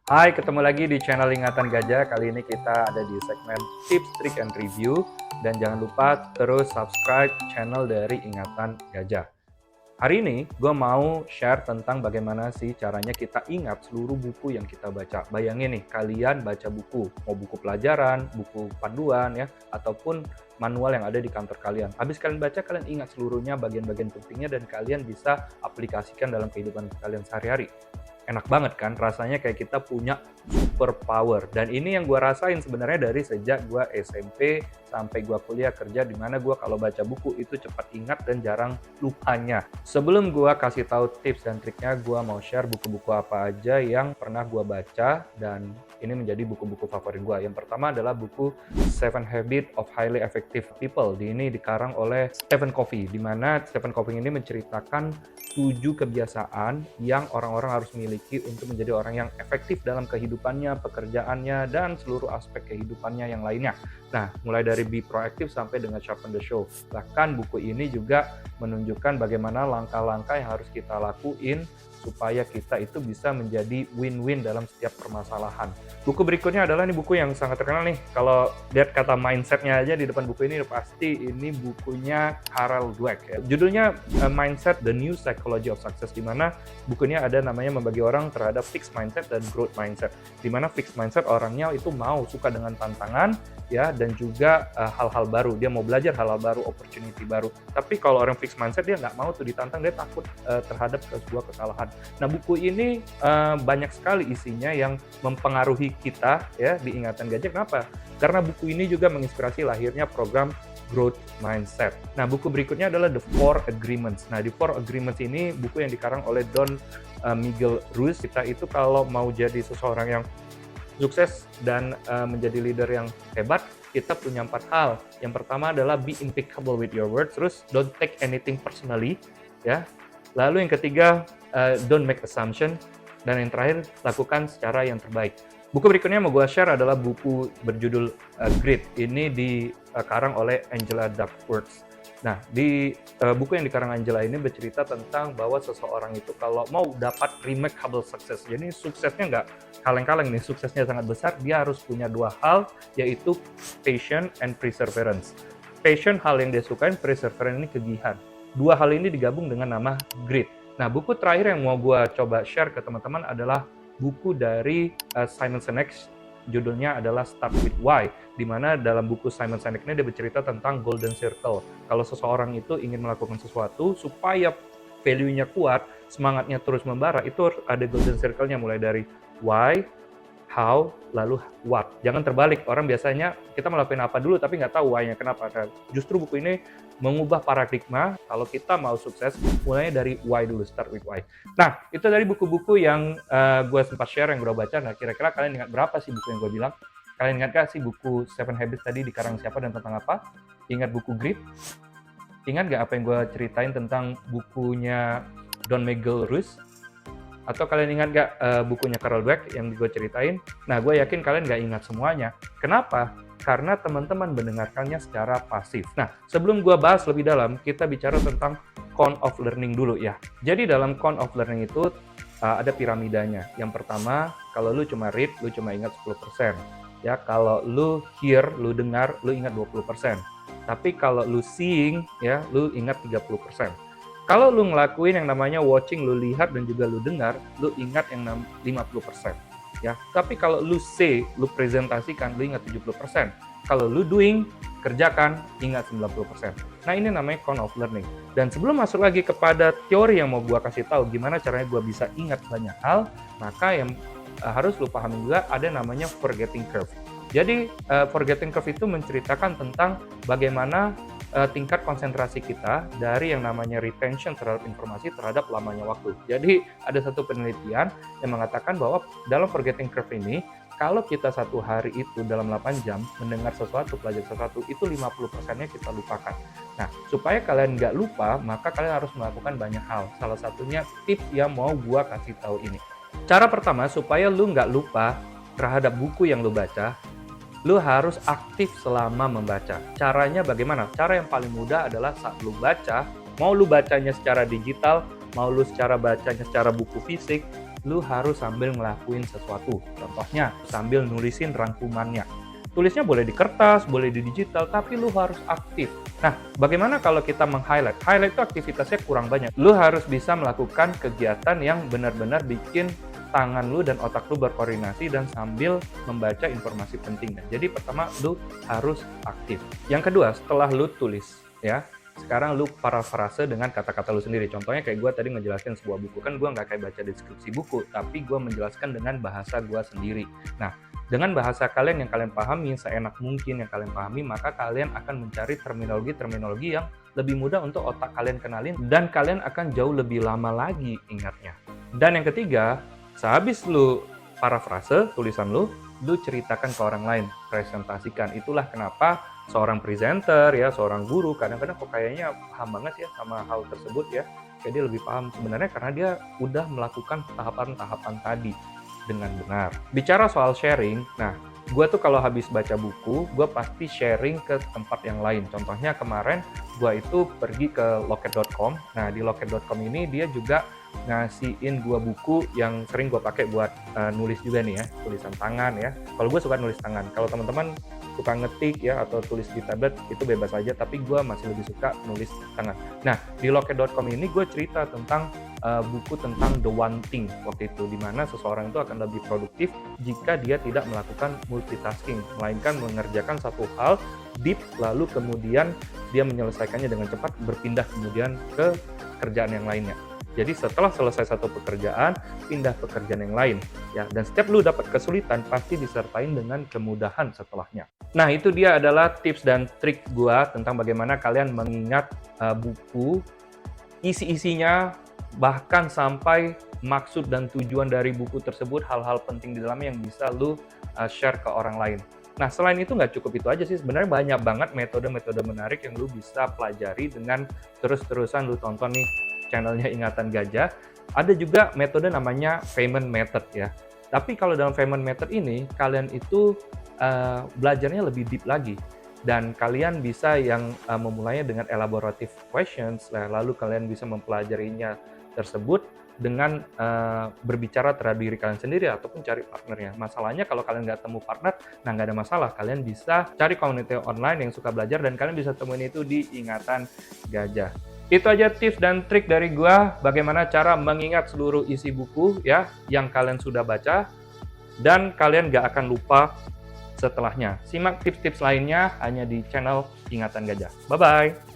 Hai, ketemu lagi di channel Ingatan Gajah. Kali ini kita ada di segmen Tips, Trik, and Review. Dan jangan lupa terus subscribe channel dari Ingatan Gajah. Hari ini gue mau share tentang bagaimana sih caranya kita ingat seluruh buku yang kita baca. Bayangin nih, kalian baca buku, mau buku pelajaran, buku panduan ya, ataupun manual yang ada di kantor kalian. Habis kalian baca, kalian ingat seluruhnya, bagian-bagian pentingnya, dan kalian bisa aplikasikan dalam kehidupan kalian sehari-hari. Enak banget kan, rasanya kayak kita punya super power. Dan ini yang gue rasain sebenarnya dari sejak gue SMP sampai gue kuliah kerja, dimana gue kalau baca buku itu cepat ingat dan jarang lupanya. Sebelum gue kasih tahu tips dan triknya, gue mau share buku-buku apa aja yang pernah gue baca dan ini menjadi buku-buku favorit gue. Yang pertama adalah buku Seven Habits of Highly Effective People. Ini dikarang oleh Stephen Covey, di mana Stephen Covey ini menceritakan 7 kebiasaan yang orang-orang harus miliki untuk menjadi orang yang efektif dalam kehidupannya, pekerjaannya, dan seluruh aspek kehidupannya yang lainnya. Nah, mulai dari be proactive sampai dengan sharpen the show. Bahkan buku ini juga menunjukkan bagaimana langkah-langkah yang harus kita lakuin supaya kita itu bisa menjadi win-win dalam setiap permasalahan. Buku berikutnya adalah ini buku yang sangat terkenal nih. Kalau lihat kata mindset-nya aja di depan buku ini pasti ini bukunya Carol Dweck ya. Judulnya Mindset: The New Psychology of Success, di mana bukunya ada namanya membagi orang terhadap fixed mindset dan growth mindset. Di mana fixed mindset orangnya itu mau suka dengan tantangan ya, dan juga hal-hal baru. Dia mau belajar hal-hal baru, opportunity baru. Tapi kalau orang fixed mindset dia nggak mau tuh ditantang, dia takut terhadap sebuah kesalahan. Nah, buku ini banyak sekali isinya yang mempengaruhi kita ya di Ingatan Gajah. Kenapa? Karena buku ini juga menginspirasi lahirnya program Growth Mindset. Nah, buku berikutnya adalah The Four Agreements. Nah, The Four Agreements ini buku yang dikarang oleh Don Miguel Ruiz. Kita itu kalau mau jadi seseorang yang sukses dan menjadi leader yang hebat, kita punya 4 hal. Yang pertama adalah be impeccable with your words, terus don't take anything personally, ya. Lalu yang ketiga, don't make assumption, dan yang terakhir, lakukan secara yang terbaik. Buku berikutnya yang mau gue share adalah buku berjudul Grit. Ini dikarang oleh Angela Duckworth. Nah, di buku yang dikarang Angela ini bercerita tentang bahwa seseorang itu kalau mau dapat remarkable success, jadi suksesnya nggak kaleng-kaleng nih, suksesnya sangat besar, dia harus punya 2 hal, yaitu passion and perseverance. Passion, hal yang dia sukain, perseverance ini kegigihan. 2 hal ini digabung dengan nama grit. Nah, buku terakhir yang mau gue coba share ke teman-teman adalah buku dari Simon Sinek, judulnya adalah Start with Why, di mana dalam buku Simon Sinek ini dia bercerita tentang Golden Circle. Kalau seseorang itu ingin melakukan sesuatu supaya value-nya kuat, semangatnya terus membara, itu ada Golden Circle-nya mulai dari why, how, lalu what. Jangan terbalik, orang biasanya kita melakukan apa dulu tapi nggak tahu why-nya kenapa. Nah, justru buku ini mengubah paradigma, kalau kita mau sukses, mulainya dari why dulu, start with why. Nah, itu dari buku-buku yang gue sempat share, yang gue udah baca. Nah, kira-kira kalian ingat berapa sih buku yang gue bilang? Kalian ingat gak sih buku Seven Habits tadi dikarang siapa dan tentang apa? Ingat buku Grit? Ingat gak apa yang gue ceritain tentang bukunya Don Miguel Ruiz? Atau kalian ingat gak bukunya Carol Dweck yang gue ceritain? Nah, gue yakin kalian gak ingat semuanya. Kenapa? Karena teman-teman mendengarkannya secara pasif. Nah, sebelum gue bahas lebih dalam, kita bicara tentang count of learning dulu ya. Jadi dalam count of learning itu ada piramidanya. Yang pertama, kalau lu cuma read, lu cuma ingat 10%. Ya, kalau lu hear, lu dengar, lu ingat 20%. Tapi kalau lu seeing, ya, lu ingat 30%. Kalau lu ngelakuin yang namanya watching, lu lihat dan juga lu dengar, lu ingat yang 50%. Ya, tapi kalau lu say, lu presentasikan, lu ingat 70%. Kalau lu doing, kerjakan, ingat 90%. Nah, ini namanya count of learning. Dan sebelum masuk lagi kepada teori yang mau gua kasih tahu gimana caranya gua bisa ingat banyak hal, maka yang harus lu pahami juga ada namanya forgetting curve. Jadi forgetting curve itu menceritakan tentang bagaimana tingkat konsentrasi kita dari yang namanya retention terhadap informasi terhadap lamanya waktu. Jadi ada satu penelitian yang mengatakan bahwa dalam forgetting curve ini, kalau kita satu hari itu dalam 8 jam mendengar sesuatu, belajar sesuatu, itu 50%-nya kita lupakan. Nah, supaya kalian nggak lupa, maka kalian harus melakukan banyak hal. Salah satunya tips yang mau gua kasih tahu ini. Cara pertama, supaya lu nggak lupa terhadap buku yang lu baca, lu harus aktif selama membaca. Caranya bagaimana? Cara yang paling mudah adalah saat lu baca, mau lu bacanya secara digital, mau lu bacanya secara buku fisik, lu harus sambil ngelakuin sesuatu. Contohnya, sambil nulisin rangkumannya. Tulisnya boleh di kertas, boleh di digital, tapi lu harus aktif. Nah, bagaimana kalau kita meng-highlight? Highlight itu aktivitasnya kurang banyak. Lu harus bisa melakukan kegiatan yang benar-benar bikin tangan lu dan otak lu berkoordinasi dan sambil membaca informasi penting. Jadi pertama, lu harus aktif. Yang kedua, setelah lu tulis, ya, sekarang lu parafrase dengan kata-kata lu sendiri. Contohnya kayak gue tadi ngejelasin sebuah buku, kan gue nggak kayak baca deskripsi buku, tapi gue menjelaskan dengan bahasa gue sendiri. Nah, dengan bahasa kalian yang kalian pahami, seenak mungkin yang kalian pahami, maka kalian akan mencari terminologi-terminologi yang lebih mudah untuk otak kalian kenalin, dan kalian akan jauh lebih lama lagi ingatnya. Dan yang ketiga, sehabis lu parafrase tulisan lu ceritakan ke orang lain, presentasikan. Itulah kenapa seorang presenter ya, seorang guru kadang-kadang kok kayaknya paham banget ya sama hal tersebut ya. Kayak dia lebih paham sebenarnya karena dia udah melakukan tahapan-tahapan tadi dengan benar. Bicara soal sharing, nah gue tuh kalau habis baca buku, gue pasti sharing ke tempat yang lain. Contohnya kemarin gue itu pergi ke loket.com. Nah di loket.com ini dia juga ngasihin gue buku yang sering gue pakai buat nulis juga nih ya, tulisan tangan ya. Kalau gue suka nulis tangan. Kalau teman-teman suka ngetik ya atau tulis di tablet itu bebas aja, tapi gue masih lebih suka nulis tangan. Nah di loket.com ini gue cerita tentang buku tentang The One Thing waktu itu, di mana seseorang itu akan lebih produktif jika dia tidak melakukan multitasking, melainkan mengerjakan satu hal deep lalu kemudian dia menyelesaikannya dengan cepat, berpindah kemudian ke kerjaan yang lainnya. Jadi setelah selesai satu pekerjaan, pindah pekerjaan yang lain. Ya, dan setiap lu dapat kesulitan, pasti disertain dengan kemudahan setelahnya. Nah, itu dia adalah tips dan trik gua tentang bagaimana kalian mengingat buku, isi-isinya, bahkan sampai maksud dan tujuan dari buku tersebut, hal-hal penting di dalamnya yang bisa lu share ke orang lain. Nah, selain itu nggak cukup itu aja sih, sebenarnya banyak banget metode-metode menarik yang lu bisa pelajari dengan terus-terusan lu tonton nih channelnya Ingatan Gajah. Ada juga metode namanya Feynman Method ya. Tapi kalau dalam Feynman Method ini, kalian itu belajarnya lebih deep lagi. Dan kalian bisa yang memulainya dengan elaborative questions, lalu kalian bisa mempelajarinya tersebut dengan berbicara terhadap diri kalian sendiri ataupun cari partnernya. Masalahnya kalau kalian nggak temu partner, nah nggak ada masalah. Kalian bisa cari komunitas online yang suka belajar dan kalian bisa temuin itu di Ingatan Gajah. Itu aja tips dan trik dari gua bagaimana cara mengingat seluruh isi buku ya yang kalian sudah baca dan kalian nggak akan lupa setelahnya. Simak tips-tips lainnya hanya di channel Ingatan Gajah. Bye-bye!